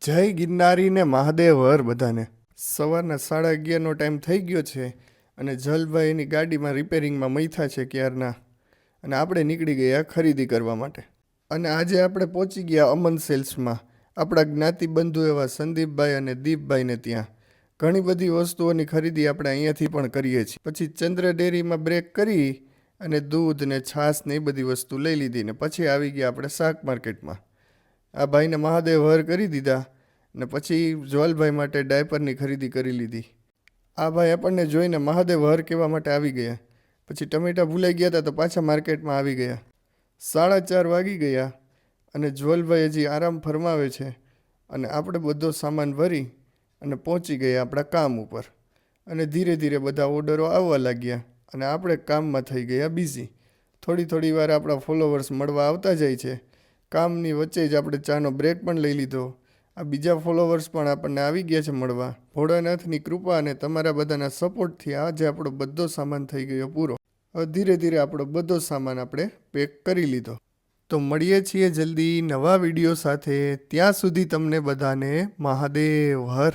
જય ગિરનારી ને મહાદેવ હર બધાને. સવારના 11:30નો ટાઈમ થઈ ગયો છે અને જલભાઈની ગાડીમાં રિપેરિંગમાં મૈથા છે ક્યારના. અને આપણે નીકળી ગયા ખરીદી કરવા માટે. અને આજે આપણે પહોંચી ગયા અમન સેલ્સમાં, આપણા જ્ઞાતિબંધુ એવા સંદીપભાઈ અને દીપભાઈને ત્યાં. ઘણી બધી વસ્તુઓની ખરીદી આપણે અહીંયાથી પણ કરીએ છીએ. પછી ચંદ્ર ડેરીમાં બ્રેક કરી અને દૂધ ને છાશ ને એ બધી વસ્તુ લઈ લીધી ને પછી આવી ગયા આપણે શાક માર્કેટમાં. આ ભાઈને મહાદેવ હર કરી દીધા ને પછી જ્વાલભાઈ માટે ડાયપરની ખરીદી કરી લીધી. આ ભાઈ આપણને જોઈને મહાદેવ હર કહેવા માટે આવી ગયા. પછી ટમેટા ભૂલાઈ ગયા હતા તો પાછા માર્કેટમાં આવી ગયા. 4:30 વાગી ગયા અને જ્વલભાઈ હજી આરામ ફરમાવે છે અને આપણે બધો સામાન ભરી અને પહોંચી ગયા આપણા કામ ઉપર. અને ધીરે ધીરે બધા ઓર્ડરો આવવા લાગ્યા અને આપણે કામમાં થઈ ગયા બિઝી. થોડી વાર આપણા ફોલોવર્સ મળવા આવતા જાય છે. કામની વચ્ચે જ આપણે ચાનો બ્રેક પણ લઈ લીધો. આ બીજા ફોલોવર્સ પણ આપણને આવી ગયા છે મળવા. ભોળાનાથની કૃપા અને તમારા બધાના સપોર્ટથી આજે આપણો બધો સામાન થઈ ગયો પૂરો. હવે ધીરે ધીરે આપણો બધો સામાન આપણે પેક કરી લીધો. તો મળીએ છીએ જલ્દી નવા વિડીયો સાથે. ત્યાં સુધી તમને બધાને મહાદેવ હર.